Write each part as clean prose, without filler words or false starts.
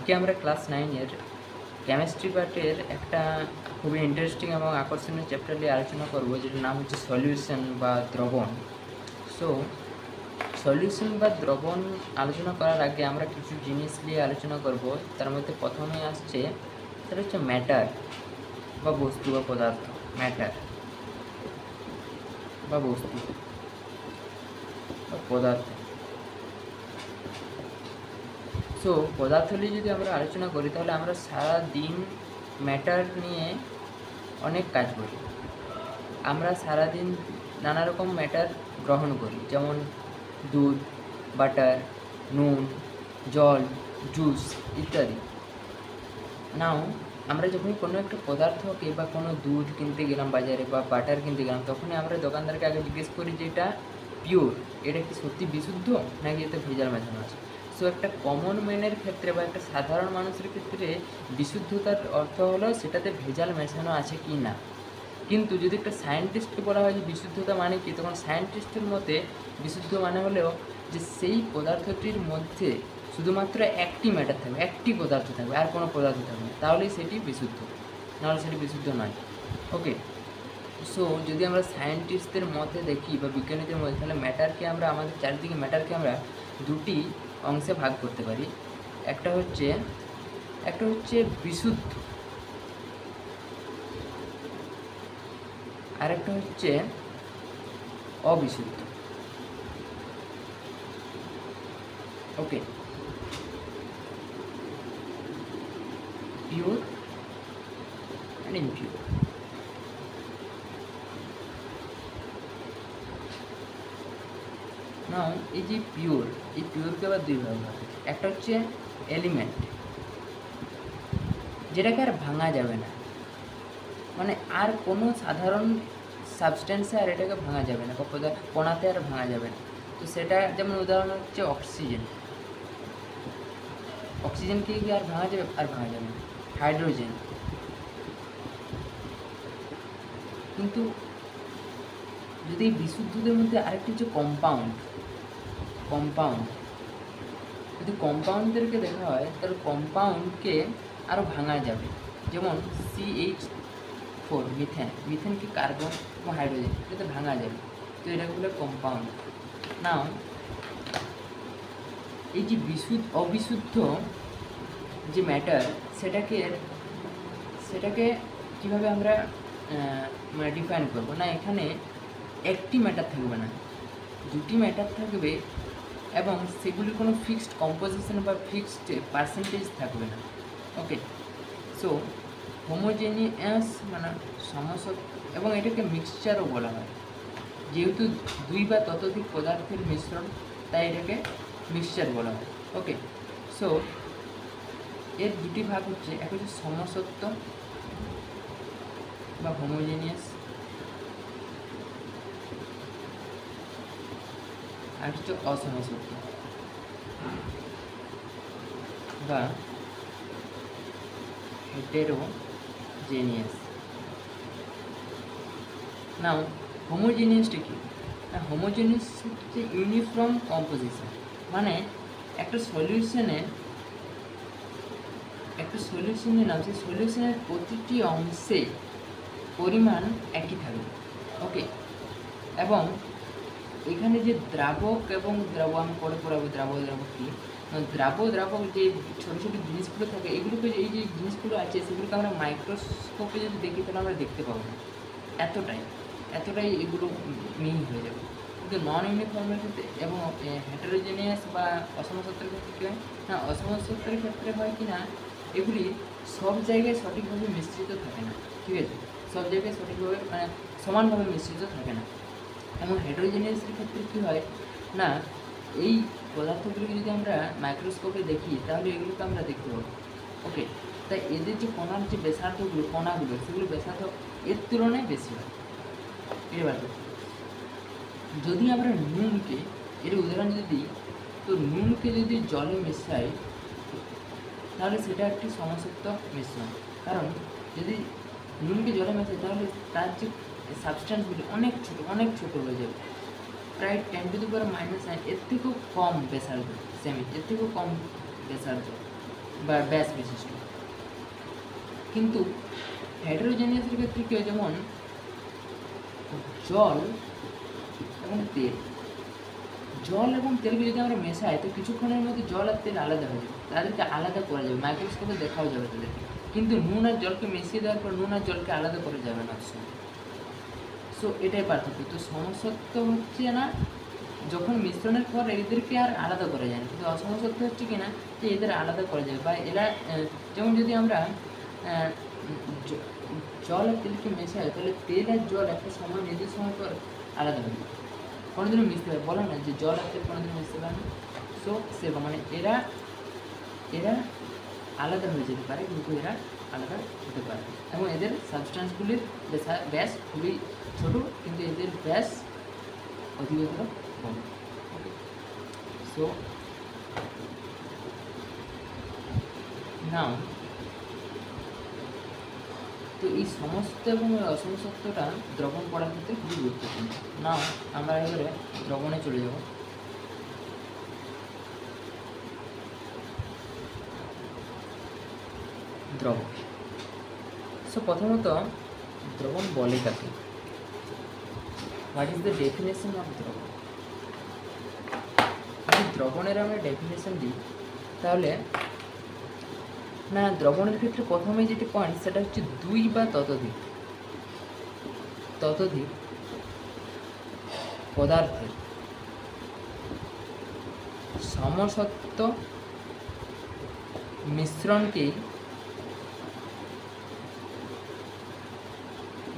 আজকে আমরা class 9-এর chemistry পার্টের একটা খুবই ইন্টারেস্টিং এবং আকর্ষণীয় চ্যাপ্টার নিয়ে আলোচনা করব, যেটার নাম হচ্ছে সলিউশন বা দ্রবণ। সো সলিউশন বা দ্রবণ আলোচনা করার আগে আমরা কিছু জিনিস নিয়ে আলোচনা করব। তার মধ্যে প্রথমে আসছে, সেটা হচ্ছে ম্যাটার বা বস্তু বা পদার্থ। ম্যাটার বা বস্তু বা পদার্থ। সো পদার্থ নিয়ে যদি আমরা আলোচনা করি, তাহলে আমরা সারা দিন ম্যাটার নিয়ে অনেক কাজ করি। আমরা সারাদিন নানা রকম ম্যাটার গ্রহণ করি, যেমন দুধ, বাটার, নুন, জল, জুস ইত্যাদি। নাও আমরা যখন কোনো একটা পদার্থকে বা কোনো দুধ কিনতে গেলাম বাজারে বা বাটার কিনতে গেলাম, তখনই আমরা দোকানদারকে আগে জিজ্ঞেস করি যে এটা পিওর, এটা কি সত্যি বিশুদ্ধ নাকি এতে ভেজাল মেশানো আছে। সো একটা কমন ম্যানের ক্ষেত্রে বা একটা সাধারণ মানুষের ক্ষেত্রে বিশুদ্ধতার অর্থ হলো সেটাতে ভেজাল মেশানো আছে কি না। কিন্তু যদি একটা সায়েন্টিস্টকে বলা হয় যে বিশুদ্ধতা মানে কি, তখন সায়েন্টিস্টের মতে বিশুদ্ধ মানে হলেও যে সেই পদার্থটির মধ্যে শুধুমাত্র একটি ম্যাটার থাকবে, একটি পদার্থ থাকবে, আর কোনো পদার্থ থাকবে না, তাহলেই সেটি বিশুদ্ধ, নাহলে সেটি বিশুদ্ধ নয়। ওকে, সো যদি আমরা সায়েন্টিস্টদের মধ্যে দেখি বা বিজ্ঞানীদের মধ্যে, তাহলে ম্যাটারকে আমরা, আমাদের চারিদিকে ম্যাটারকে আমরা দুটি অংশে ভাগ করতে পারি। একটা হচ্ছে বিশুদ্ধ, আর একটা হচ্ছে অবিশুদ্ধ। ওকে, পিওর অ্যান্ড ইমপিওর। না, এই যে পিওর, এই পিওরকে আবার দুই ভাগ হয়। একটা হচ্ছে এলিমেন্ট, যেটাকে আর ভাঙা যাবে না, মানে আর কোনো সাধারণ সাবস্টেন্সে আর এটাকে ভাঙা যাবে না, কণাতে আর ভাঙা যাবে না। তো সেটা যেমন উদাহরণ হচ্ছে অক্সিজেন। অক্সিজেনকে কি আর ভাঙা যাবে? আর ভাঙা যাবে না। হাইড্রোজেন। কিন্তু যদি বিশুদ্ধদের মধ্যে আরেকটি হচ্ছে কম্পাউন্ড, যদি কম্পাউন্ডদেরকে দেখা হয়, তাহলে কম্পাউন্ডকে আরও ভাঙা যাবে। যেমন CH4, মিথেনকে কার্বন এবং হাইড্রোজেন, এটাতে ভাঙা যাবে। তো এটা বলে কম্পাউন্ড। নাও এই যে অবিশুদ্ধ যে ম্যাটার, সেটাকে কীভাবে আমরা মানে ডিফাইন করবো? না, এখানে একটি ম্যাটার থাকবে না, দুটি ম্যাটার থাকবে, এবং সেগুলির কোনো ফিক্সড কম্পোজিশন বা ফিক্সড পার্সেন্টেজ থাকবে না। ওকে, সো হোমোজেনিয়াস মানে সমসত্ব, এবং এটাকে মিক্সচারও বলা হয়। যেহেতু দুই বা ততোধিক পদার্থের মিশ্রণ, তাই এটাকে মিক্সচার বলা হয়। ওকে, সো এর দুটি ভাগ হচ্ছে, এক হচ্ছে সমসত্ব বা হোমোজেনিয়াস, আর হচ্ছে অসমসত্ব বা হেটেরোজেনিয়াস। নাও হোমোজেনিয়াসটা কি? না, হোমোজেনিয়াস হচ্ছে ইউনিফর্ম কম্পোজিশন, মানে একটা সলিউশনের নাম, সেই সলিউশনের প্রতিটি অংশে পরিমাণ একই থাকবে। ওকে, এবং এখানে যে দ্রাবক এবং আমি পরে পড়াবো দ্রাবক কি। দ্রাবক যে ছোটো ছোটো জিনিসগুলো থাকে, এগুলোকে, এই যে জিনিসগুলো আছে, সেগুলোকে আমরা মাইক্রোস্কোপে যদি দেখি, তাহলে আমরা দেখতে পাবো না। এতটাই এগুলো মিহি হয়ে যাবে। কিন্তু নন ইউনিফর্মের ক্ষেত্রে এবং হেটারোজেনিয়াস বা অসমসত্বের ক্ষেত্রে কী হয়? না, অসমসত্বের ক্ষেত্রে হয় কি না, এগুলি সব জায়গায় সঠিকভাবে মিশ্রিত থাকে না। ঠিক আছে, সব জায়গায় সঠিকভাবে মানে সমানভাবে মিশ্রিত থাকে না। এবং হেটারোজেনিয়াসের ক্ষেত্রে কী হয় না, এই পদার্থগুলোকে যদি আমরা মাইক্রোস্কোপে দেখি, তাহলে এগুলোকে আমরা দেখতে পাবো। ওকে, তাই এদের যে কণার যে কণাগুলো, সেগুলো ব্যাসার্ধ এর তুলনায় বেশি হয়। এবার যদি আমরা নুনকে, এর উদাহরণ যদি দিই, তো নুনকে যদি জলে মেশাই, তাহলে সেটা একটি সমসত্ব মিশ্রণ। কারণ যদি নুনকে জলে মেশাই, তাহলে তার যে সাবস্ট্যান্সগুলি অনেক ছোটো হয়ে যাবে, প্রায় 10⁻⁹ এর থেকেও কম ব্যাসার্ধ, এর থেকেও কম ব্যাসার্ধ। বা ব্যাস বিশিষ্ট। কিন্তু হেটেরোজেনিয়াসের ক্ষেত্রে কী হয়, যেমন জল এবং তেল, জল এবং তেলকে যদি আমরা মেশাই তো কিছুক্ষণের মধ্যে জল আর তেল আলাদা হয়ে যাবে, তাদেরকে আলাদা করা যাবে, মাইক্রোস্কোপে দেখাও যাবে তাদেরকে। কিন্তু নুন আর জলকে মিশিয়ে দেওয়ার পর নুন আর জলকে আলাদা করা যাবে না। সো এটাই পার্থক্য। তো সমসত্ব হচ্ছে না যখন মিশ্রণের পর এদেরকে আর আলাদা করা যায় না, কিন্তু অসমসত্ব হচ্ছে কি না যে এদের আলাদা করা যায়, বা এরা যেমন যদি আমরা জল আর তেলকে মেশাই তাহলে তেল আর জল একটা সময় নির্দিষ্ট সময় পর আলাদা হয়ে যায়, কোনোদিনও মিশতে পারে, বলে না যে জল আর তেল কোনোদিনও মিশতে পারে না। সো সেরকম মানে এরা এরা আলাদা হয়ে যেতে পারে, কিন্তু এরা আলাদা হতে পারে, এবং এদের সাবস্টেন্সগুলির ব্যাস খুবই ছোট, কিন্তু এদের ব্যাস অধিকতর কম। ওকে, সো নাও তো এই সমস্ত এবং অসমসত্বটা দ্রবণ করার ক্ষেত্রে খুবই গুরুত্বপূর্ণ। নাও আমরা এবারে দ্রবণে চলে যাব। দ্রবণ। সো প্রথমত দ্রবণ বলে কাকে, what is the definition of দ্রবণ। যদি দ্রবণের আমরা ডেফিনেশন দিই তাহলে না, দ্রবণের ক্ষেত্রে প্রথমে যেটি পয়েন্ট সেটা হচ্ছে দুই বা ততোধিক পদার্থের সমসত্ব মিশ্রণকেই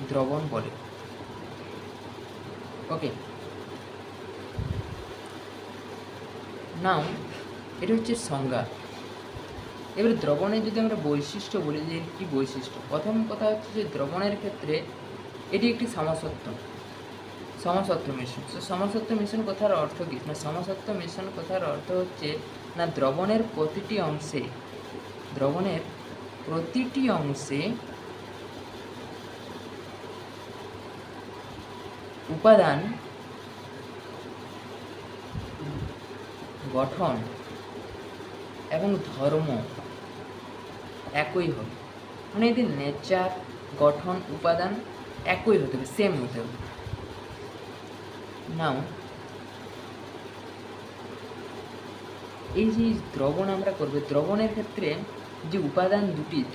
দ্রবণ বলে। ওকে, নাও এটা হচ্ছে সংজ্ঞা। এবার দ্রবণের যদি আমরা বৈশিষ্ট্য বলি যে কী বৈশিষ্ট্য, প্রথম কথা হচ্ছে যে দ্রবণের ক্ষেত্রে এটি একটি সমসত্ব মিশ্রণ। তো সমসত্ব মিশ্রণ কথার অর্থ কী না, সমসত্ব মিশ্রণ কথার অর্থ হচ্ছে না দ্রবণের প্রতিটি অংশে উপাদান, গঠন এবং ধর্ম একই হবে, মানে এদের নেচার, গঠন, উপাদান একই হতে হবে, সেম হতে হবে। নাও এই যে দ্রবণ আমরা করবো, দ্রবণের ক্ষেত্রে যে উপাদান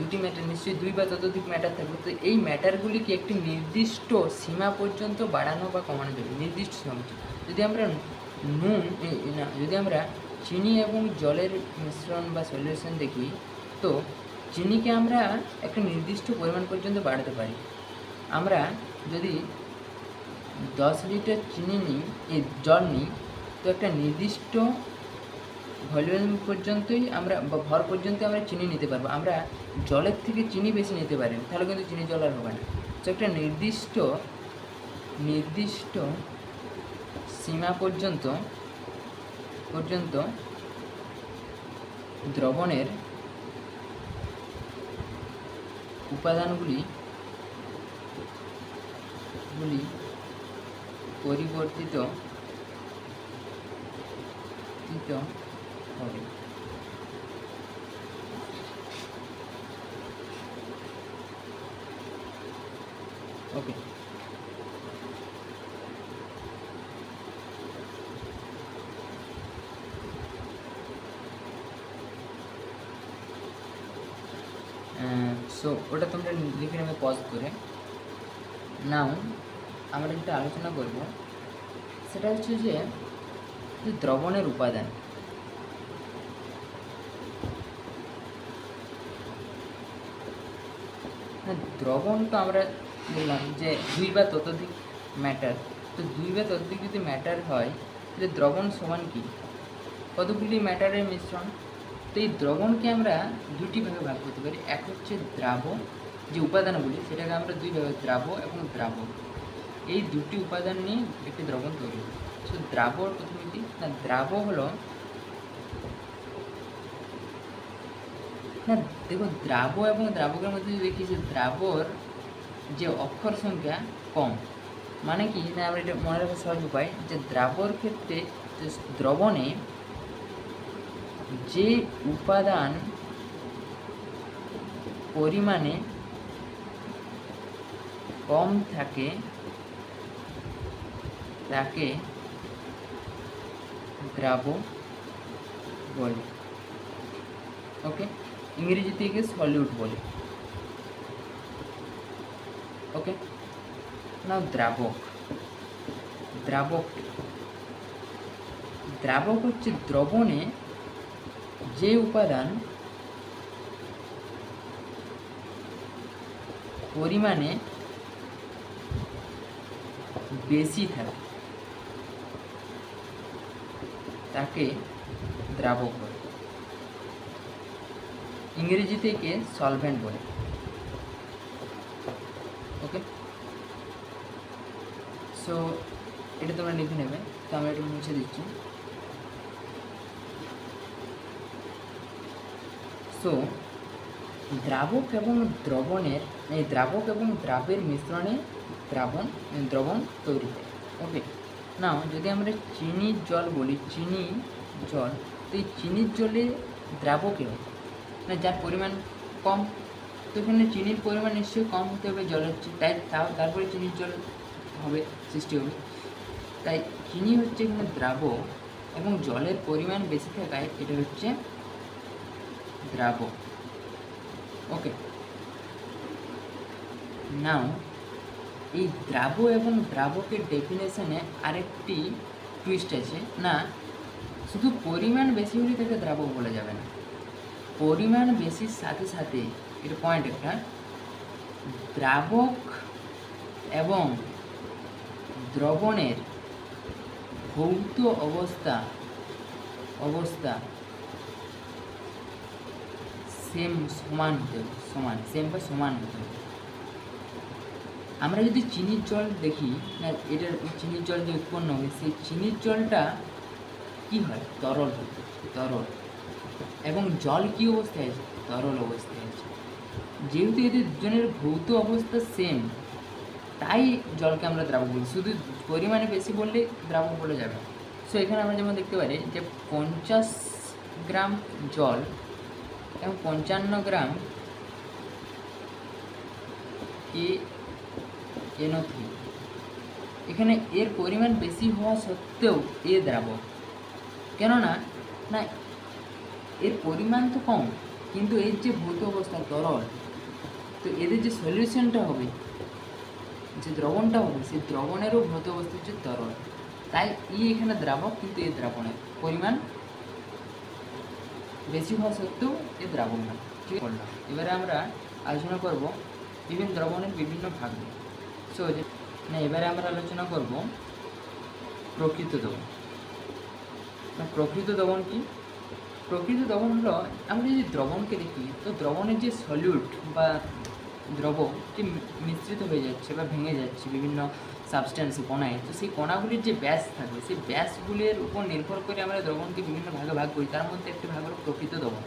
দুটি ম্যাটার, নিশ্চয়ই দুই বা ততোধিক ম্যাটার থাকবে, তো এই ম্যাটারগুলিকে একটি নির্দিষ্ট সীমা পর্যন্ত বাড়ানো বা কমানো যাবে, নির্দিষ্ট সীমা পর্যন্ত। যদি আমরা চিনি এবং জলের মিশ্রণ বা সলিউশন দেখি, তো চিনিকে আমরা একটা নির্দিষ্ট পরিমাণ পর্যন্ত বাড়াতে পারি। আমরা যদি 10 লিটার জল নিই, তো একটা নির্দিষ্ট ভলিউম পর্যন্তই আমরা বা ভর পর্যন্ত আমরা চিনি নিতে পারবো। আমরা জলের থেকে চিনি বেশি নিতে পারি, তাহলে কিন্তু চিনি জল আর হবে না। তো একটা নির্দিষ্ট সীমা পর্যন্ত দ্রবণের উপাদানগুলি পরিবর্তিত হবে। ওকে, সো ওটা তোমরা লিখে নেবে পজ করে। নাও আমরা যেটা আলোচনা করব সেটা হচ্ছে যে দ্রবণের উপাদান। দ্রবণ তো আমরা বললাম যে দুই বা ততোধিক ম্যাটার, তো দুই বা ততোধিক যদি ম্যাটার হয় তাহলে দ্রবণ সমান কি, কতগুলি ম্যাটারের মিশ্রণ। তো এই দ্রবণকে আমরা দুটি ভাগে ভাগ করতে পারি, এক হচ্ছে দ্রাবক, যে উপাদানগুলি সেটাকে আমরা দুই ভাগে, দ্রাবক এবং দ্রাবক, এই দুটি উপাদান নিয়ে একটি দ্রবণ তৈরি হয়। সো দ্রাবক প্রথমে কি না, দ্রাবক হলো না, দেখো দ্রাবক এবং দ্রাবকের মধ্যে যদি দেখি যে দ্রাবর যে অক্ষর সংখ্যা কম, মানে কি না, আমরা এটা মনে রাখার সহজ উপায় যে দ্রাবর ক্ষেত্রে দ্রবণে যে উপাদান পরিমাণে কম থাকে তাকে দ্রাবক বলে। ওকে, ইংরেজিতে একে সলিউট বলে। ওকে, নাও দ্রাবক। দ্রাবক হচ্ছে দ্রবণে যে উপাদান পরিমাণে বেশি থাকে তাকে দ্রাবক বলে। ইংরেজিতে একে সলভেন্ট বলে। ওকে, সো এটা তোমরা লিখে নেবে। তো আমি এটা মুছে দিচ্ছি। সো দ্রাবক এবং দ্রবণের দ্রাবক এবং দ্রাবের মিশ্রণে দ্রবণ তৈরি হয়। ওকে, নাও যদি আমরা চিনির জল বলি, চিনি জল, তো এই চিনির জলে দ্রাবকে না যার পরিমাণ কম, তো এখানে চিনির পরিমাণ নিশ্চয়ই কম হতে হবে জলের, তাই তারপরে চিনির জল হবে, সৃষ্টি হবে। তাই চিনি হচ্ছে এখানে দ্রাবক এবং জলের পরিমাণ বেশি থাকায় এটা হচ্ছে দ্রাবক। ওকে, নাও এই দ্রাব এবং দ্রাবকের ডেফিনেশনে আরেকটি টুইস্ট আছে, না শুধু পরিমাণ বেশি হলে তাকে দ্রাবক বলা যাবে না, পরিমাণ বেশির সাথে সাথে, এটা পয়েন্ট একটা, দ্রাবক এবং দ্রবণের ভৌত অবস্থা সমান হতে হবে। আমরা যদি চিনির জল দেখি, না এটার চিনির জল যে উৎপন্ন হয়, সেই চিনির জলটা কি হয়? তরল এবং জল কি অবস্থায় আছে? তরল অবস্থায় আছে। যেহেতু এদের দুজনের ভৌত অবস্থা সেম, তাই জলকে আমরা দ্রাবক বলি। শুধু পরিমাণে বেশি বললে দ্রাবক বলা যাবে। সো এখানে আমরা যেমন দেখতে পারি যে 50 গ্রাম জল এবং 55 গ্রাম NO3, এখানে এর পরিমাণ বেশি হওয়া সত্ত্বেও এ দ্রাবক। কেননা না এর পরিমাণ তো কম, কিন্তু এর যে ভৌত অবস্থা তরল, তো এদের যে সলিউশনটা হবে, যে দ্রবণটা হবে, সেই দ্রবণেরও ভৌত অবস্থা হচ্ছে তরল। তাই এখানে দ্রাবক, কিন্তু এর দ্রাবণের পরিমাণ বেশি হওয়া সত্ত্বেও এ দ্রাবক না। ঠিক বললাম। এবারে আমরা আলোচনা করব বিভিন্ন দ্রবণের বিভিন্ন ভাগ। সো এবারে আমরা আলোচনা করব প্রকৃত দ্রবণ। প্রকৃত দ্রবণ কি? প্রকৃত দ্রবণ হলো, আমরা যদি দ্রবণকে দেখি, তো দ্রবণের যে সলিউট বা দ্রব যে মিশ্রিত হয়ে যাচ্ছে বা ভেঙে যাচ্ছে বিভিন্ন সাবস্ট্যান্সে, কণায়, তো সেই কণাগুলির যে ব্যাস থাকবে, সেই ব্যাসগুলির উপর নির্ভর করে আমরা দ্রবণকে বিভিন্ন ভাগে ভাগ করি। তার মধ্যে একটি ভাগ হলো প্রকৃত দ্রবণ।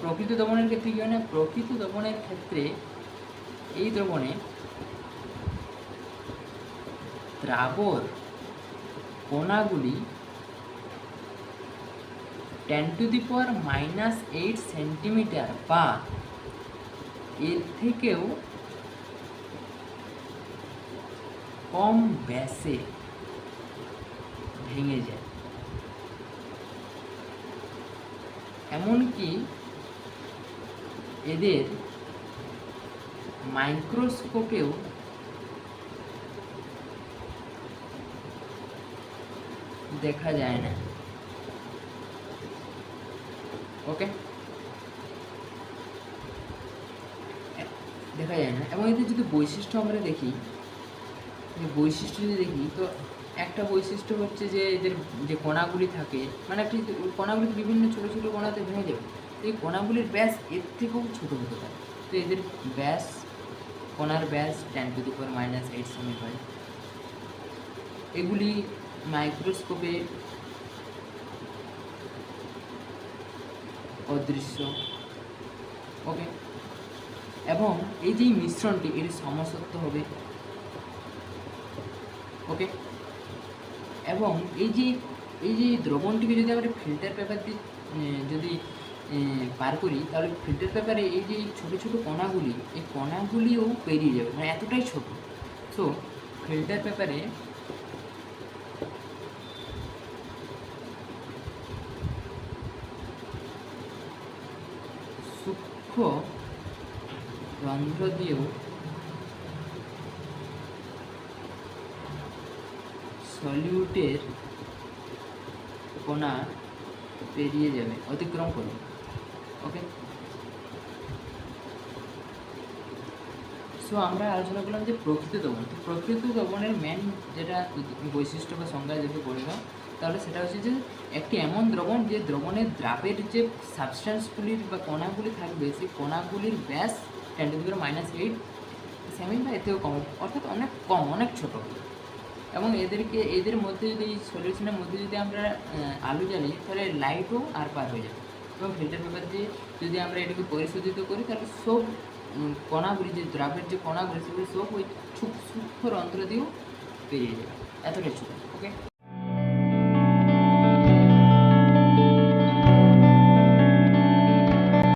প্রকৃত দ্রবণের ক্ষেত্রে কী হয় না, প্রকৃত দ্রবণের ক্ষেত্রে এই দ্রবণে দ্রাবর কণাগুলি 10⁻⁸ সেন্টিমিটার বা এর থেকেও কম ব্যাসে ভেঙে যায়। এমনকি এদের মাইক্রোস্কোপেও দেখা যায় না। ওকে, দেখা যায় না। এবং এদের যদি বৈশিষ্ট্য আমরা দেখি, তো একটা বৈশিষ্ট্য হচ্ছে যে এদের যে কণাগুলি থাকে, মানে একটি কণাগুলি বিভিন্ন ছোটো ছোটো কণাতে ভেঙে যাবে, এই কণাগুলির ব্যাস এর থেকেও ছোটো হতে পারে। তো এদের ব্যাস, কণার ব্যাস 10⁻⁸ সেমি হয়। এগুলি মাইক্রোস্কোপে অদৃশ্য। ওকে, এবং এই যে মিশ্রণটি, এর সমসত্ব হবে। ওকে, এবং এই যে দ্রবণটিকে যদি আমরা ফিল্টার পেপার দিয়ে যদি পার করি, তাহলে ফিল্টার পেপারে এই যে ছোটো ছোটো কণাগুলি, এই কণাগুলিও পেরিয়ে যাবে, মানে এতটাই ছোট। সো ফিল্টার পেপারে সূক্ষ্ম রন্ধ্র দিয়েও সলিউটের কণা পেরিয়ে যাবে, অতিক্রম করবে। ওকে, সো আমরা আলোচনা করলাম যে প্রকৃত দ্রবণ। তো প্রকৃত দ্রবণের মেন যেটা বৈশিষ্ট্য বা সংজ্ঞা যদি বললাম, তাহলে সেটা হচ্ছে যে একটি এমন দ্রবণ যে দ্রবণের দ্রাবের যে সাবস্ট্যান্সগুলির বা কণাগুলি থাকবে, সেই কণাগুলির ব্যাস 10⁻⁸ সেমি বা এতেও কম, অর্থাৎ অনেক কম, অনেক ছোট। এবং এদের মধ্যে যদি এই সলিউশনের মধ্যে যদি আমরা আলু জ্বালি, তাহলে লাইটও আর পার হয়ে যাবে। এবং ফিল্টার পেপার দিয়ে যদি আমরা এটাকে পরিশোধিত করি, তাহলে সব কণাগুলি, যে দ্রাবের যে কণাগুলি, সেগুলি সব ওই সূক্ষ্ম রন্ধ্র দিয়েও পেরিয়ে যাবে, এতটাই ছোটো। ওকে।